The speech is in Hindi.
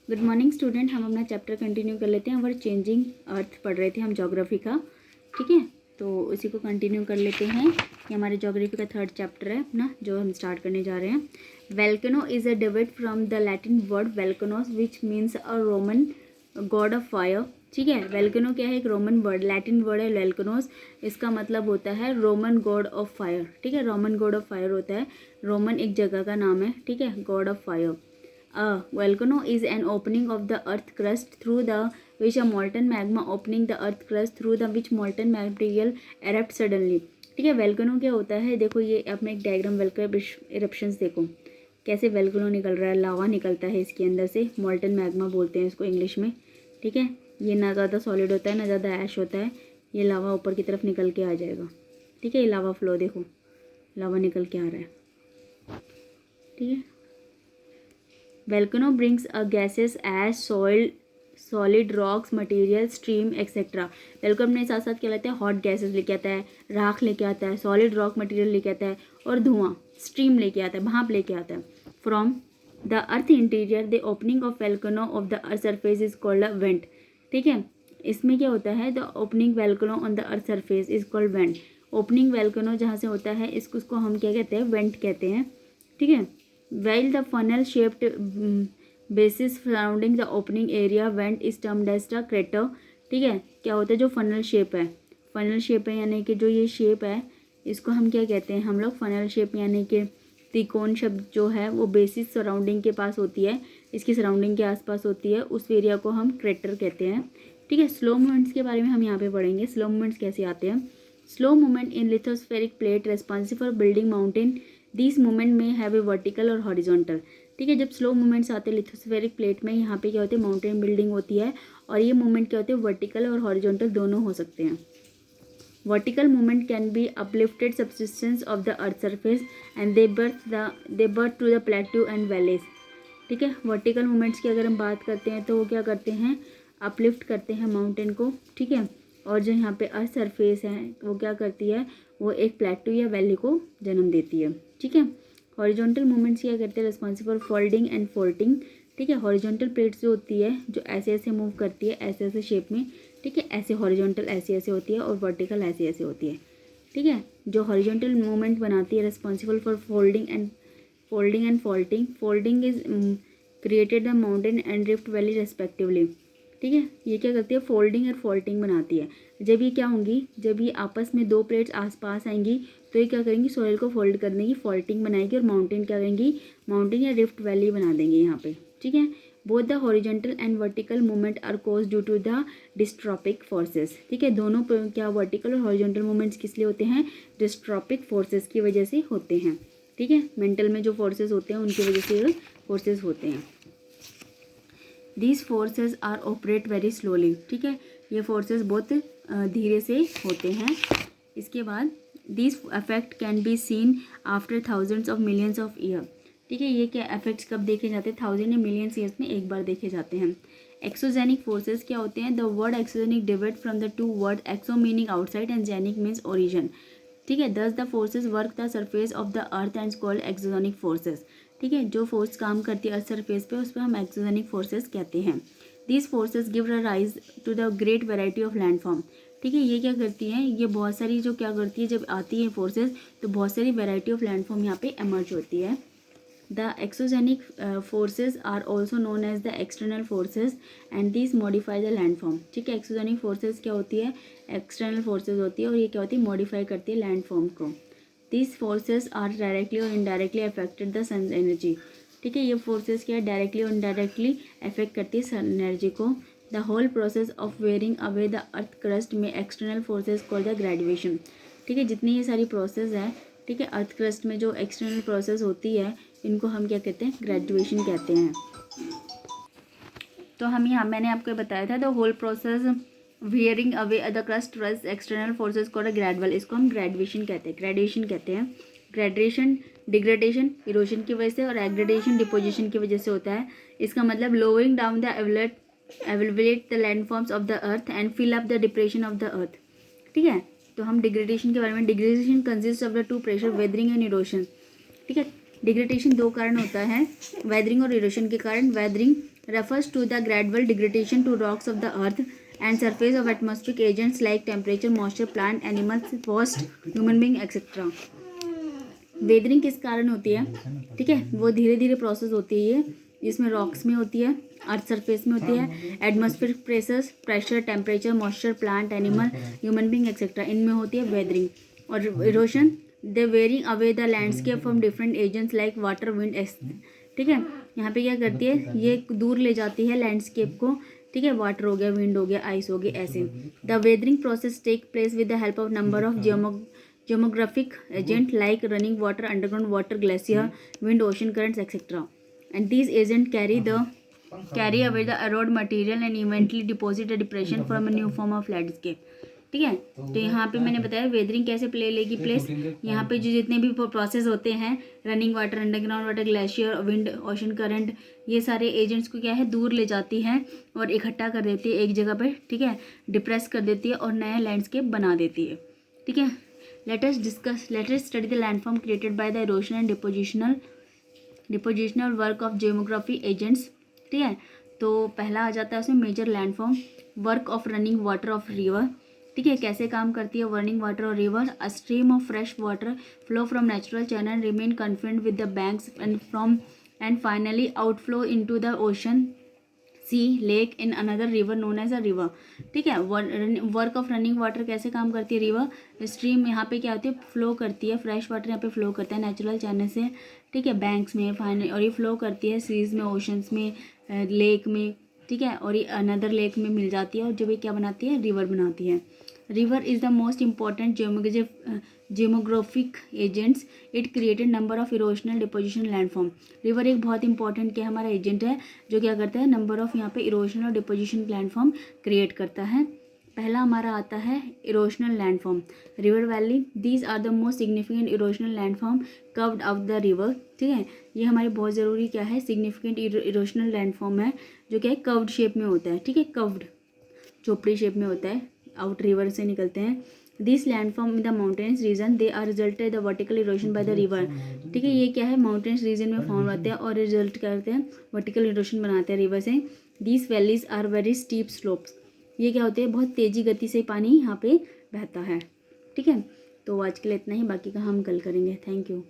Good morning student. हम अपना चैप्टर कंटिन्यू कर लेते हैं। और चेंजिंग अर्थ पढ़ रहे थे हम ज्योग्राफी का, ठीक है। तो उसी को कंटिन्यू कर लेते हैं। ये हमारे ज्योग्राफी का थर्ड चैप्टर है अपना, जो हम स्टार्ट करने जा रहे हैं। Volcano is a derivate from the Latin word Vulcanus which means a Roman god of fire, ठीक है। वेल्कनो क्या है? एक रोमन वर्ड, लैटिन वर्ड है वेल्कनोस। इसका मतलब होता है रोमन गॉड ऑफ फायर, ठीक है। रोमन गॉड ऑफ फायर होता है, रोमन एक जगह का नाम है, ठीक है, God of fire. A volcano is an opening of the earth crust through the which a molten magma opening the earth crust through the which molten material erupts suddenly, ठीक है। वेल्कनो क्या होता है? देखो ये अपने एक डायग्राम, वेल्कनो इरप्शंस देखो कैसे वेल्कनो निकल रहा है, लावा निकलता है इसके अंदर से, मॉल्टन मैग्मा बोलते हैं इसको इंग्लिश में, ठीक है। ये ना ज़्यादा सॉलिड होता है ना ज़्यादा ऐश होता है, ये लावा ऊपर की तरफ निकल के आ जाएगा, ठीक है। ये लावा फ्लो देखो, लावा निकल के आ रहा है, ठीक है। Volcano brings a gases as soil, solid rocks, material, stream, etc. Welcome अपने साथ साथ क्या लाता है? हॉट गैसेस लेके आता है, राख लेके आता है, सॉलिड रॉक मटेरियल लेके आता है, और धुआं स्ट्रीम लेके आता है, भाप लेके आता है। From the earth interior the opening of volcano of the earth surface is called a vent, ठीक है। इसमें क्या होता है? The opening volcano on the earth surface is called vent. Opening volcano जहाँ से होता है इसको हम क्या कहते हैं? वेंट कहते हैं, ठीक है। While the funnel-shaped basis surrounding the opening area vent is termed as the crater, ठीक है। क्या होता है? जो फनल शेप है, फनल शेप है यानी कि जो ये शेप है इसको हम क्या कहते हैं? हम लोग फनल शेप यानी कि त्रिकोण शब्द जो है वो बेसिस सराउंडिंग के पास होती है, इसकी सराउंडिंग के आसपास होती है, उस एरिया को हम क्रेटर कहते हैं, ठीक है। स्लो मूवमेंट्स के बारे में हम यहाँ पे पढ़ेंगे, स्लो मूवमेंट्स कैसे आते हैं। Slow movement in lithospheric plate responsible for building mountain, this movement में हैव ए वर्टिकल और हॉरिजॉन्टल, ठीक है। जब स्लो मूवमेंट्स आते हैं लिथोस्फेरिक प्लेट में, यहाँ पे क्या होते हैं? माउंटेन बिल्डिंग होती है, और ये मूवमेंट क्या होते हैं? वर्टिकल और हॉरिजॉन्टल दोनों हो सकते हैं। Vertical movement can be uplifted subsistence of the earth surface and they birth to the plateau and valleys, ठीक है। वर्टिकल मूवमेंट्स की अगर हम बात करते हैं तो वो क्या करते हैं? अपलिफ्ट करते हैं माउंटेन को, ठीक है। और जो यहाँ पे अर्थ सरफेस है वो क्या करती है? वो एक प्लेट्यू या वैली को जन्म देती है, ठीक है। हॉरिजॉन्टल मूवमेंट्स क्या करते हैं? रिस्पॉन्सिबल फोल्डिंग एंड फोल्डिंग, ठीक है। हॉरिजॉन्टल प्लेट्स जो होती है जो ऐसे ऐसे मूव करती है, ऐसे ऐसे शेप में, ठीक है। ऐसे हॉरिजॉन्टल ऐसे ऐसे होती है और वर्टिकल ऐसे ऐसे होती है, ठीक है। जो हॉरिजॉन्टल मूवमेंट बनाती है responsible for folding and folding, folding is created the mountain and rift valley respectively, ठीक है। ये क्या करती है? फोल्डिंग और फोल्डिंग बनाती है। जब ये क्या होंगी? जब ये आपस में दो प्लेट्स आसपास आएंगी तो ये क्या करेंगी? सॉइल को फोल्ड कर देंगी, फोल्डिंग बनाएगी, और माउंटेन क्या करेंगी? माउंटेन या रिफ्ट वैली बना देंगे यहाँ पे, ठीक है। Both the horizontal and vertical movement are cause due to the diastrophic forces, ठीक है। दोनों क्या वर्टिकल और हॉरिजॉन्टल मूवमेंट्स किस लिए होते हैं? डिस्ट्रॉपिक फोर्सेस की वजह से होते हैं, ठीक है। मेंटल में जो फोर्सेस होते हैं उनकी वजह से ये फोर्सेस होते हैं। These forces are operate very slowly, ठीक है। ये फोर्सेज बहुत धीरे से होते हैं। इसके बाद this affect can be seen after thousands of millions of year, ठीक है। ये क्या इफेक्ट्स कब देखे जाते हैं? थाउजेंड या मिलियंस ईयर्स में एक बार देखे जाते हैं। एक्सोजेनिक फोर्सेज क्या होते हैं? The word exogenic derived from the two word exo meaning outside and genic means origin, ठीक है। Thus the forces work the surface of the earth and called exogenic forces, ठीक है। जो फोर्स काम करती है अर्थ सरफेस पे उस पर हम एक्सोजेनिक फोर्सेस कहते हैं। These forces give rise to the great variety of landform, ठीक है। ये क्या करती हैं? ये बहुत सारी जो क्या करती है, जब आती है फोर्सेस तो बहुत सारी वेराइटी ऑफ लैंडफॉर्म यहाँ पे एमर्ज होती है। The exogenic forces are also known as the external forces and this modify the landform, ठीक है। एक्सोजेनिक फोर्सेज क्या होती है? एक्सटर्नल फोर्सेज होती है, और ये क्या होती है? मॉडिफाई करती है लैंडफॉर्म को। These forces are directly or indirectly affected the sun's energy, ठीक है। ये फोर्सेस क्या है? डायरेक्टली और इनडायरेक्टली अफेक्ट करती है सन एनर्जी को। The whole process of wearing away the earth crust में external forces called the graduation, ठीक है। जितनी ये सारी प्रोसेस है, ठीक है, अर्थ क्रस्ट में जो एक्सटर्नल प्रोसेस होती है इनको हम क्या कहते हैं? ग्रेजुएशन कहते हैं। तो हम यहाँ मैंने आपको बताया था the whole process wearing away the crust रस एक्सटर्नल फोर्सेज को ग्रेडुअल, इसको हम ग्रेजुएशन कहते हैं, ग्रेजुएशन कहते हैं। ग्रेडेशन डिग्रेडेशन इरोशन की वजह से और एग्रेडेशन डिपोजिशन की वजह से होता है। इसका मतलब lowering down the elevate the landforms of the earth and fill up the depression of the earth, ठीक है। तो हम डिग्रेडेशन के बारे में, degradation consist of the two pressure weathering and erosion, ठीक है। डिग्रेडेशन दो कारण होता है, वेदरिंग और इरोशन के कारण। Weathering refers to the gradual degradation to rocks of the earth and surface of atmospheric agents like temperature, moisture, plant, animals, waste, human being etcetera. Weathering किस कारण होती है, ठीक है, वो धीरे धीरे प्रोसेस होती है ये, इसमें रॉक्स में होती है, अर्थ सरफेस में होती है, atmospheric pressure, temperature, moisture, plant, animal, human being etcetera, इनमें होती है वेदरिंग। और erosion the wearing away the landscape from different agents like water, wind, ठीक है। यहाँ पे क्या करती है, ये दूर ले जाती है लैंडस्केप को, ठीक है, वाटर हो गया, विंड हो गया, आइस हो गया, ऐसे। The weathering process take place with the help of number of geomographic agent like running water, underground water, glacier, wind, ocean currents, etc. And these agents carry away the erode material and eventually deposit a depression from a new form of landscape. ठीक है, तो यहाँ पे मैंने बताया वेदरिंग कैसे प्ले लेगी प्लेस। यहाँ पे जो जितने भी प्रोसेस होते हैं, running water, underground water, glacier, wind, ocean current, ये सारे एजेंट्स को क्या है, दूर ले जाती है और इकट्ठा कर देती है एक जगह पे, ठीक है, डिप्रेस कर देती है और नया लैंडस्केप बना देती है, ठीक है। Let us study the landform created by the erosion and depositional work of geography agents, ठीक है। तो पहला आ जाता है उसमें major landform, work of running water of river, ठीक है, कैसे काम करती है रनिंग वाटर और river. A stream of fresh water flow from natural channel, remain confined with the banks and finally outflow into the ocean, sea, lake, in another river known as a river, ठीक है। वर्क ऑफ रनिंग वाटर कैसे काम करती है, रिवर स्ट्रीम यहाँ पे क्या होती है, फ्लो करती है, फ्रेश वाटर यहाँ पे फ्लो करता है नेचुरल चैनल से, ठीक है, बैंक्स में, फाइनल, और ये फ्लो करती है सीज में, ओशंस में, लेक में, ठीक है, और ये अनदर लेक में मिल जाती है और जब ये क्या बनाती है, रिवर बनाती है। River is the most important geographic agents, it created number of erosional deposition landform. River एक बहुत इंपॉर्टेंट क्या हमारा एजेंट है जो क्या करता है, नंबर ऑफ यहाँ पे इरोशनल और डिपोजिशन लैंडफॉर्म क्रिएट करता है। पहला हमारा आता है erosional landform, river valley, these are the most significant erosional landform curved of the river, ठीक है। ये हमारे बहुत ज़रूरी क्या है, सिग्निफिकेंट इरोशनल लैंडफॉर्म है जो क्या है, कर्व्ड शेप में होता है, ठीक है, कर्व्ड चोपड़ी शेप में होता है, आउट रिवर से निकलते हैं। This landform in the mountains region, they are resulted the vertical erosion by the river, ठीक है, ये क्या है, माउंटेन्स रीजन में फॉर्म होते हैं और रिजल्ट करते हैं वर्टिकल इरोशन बनाते हैं रिवर से। These valleys are very steep slopes, ये क्या होते हैं, बहुत तेज़ी गति से पानी यहाँ पे बहता है, ठीक है। तो आज के लिए इतना ही, बाकी का हम कल करेंगे। Thank you.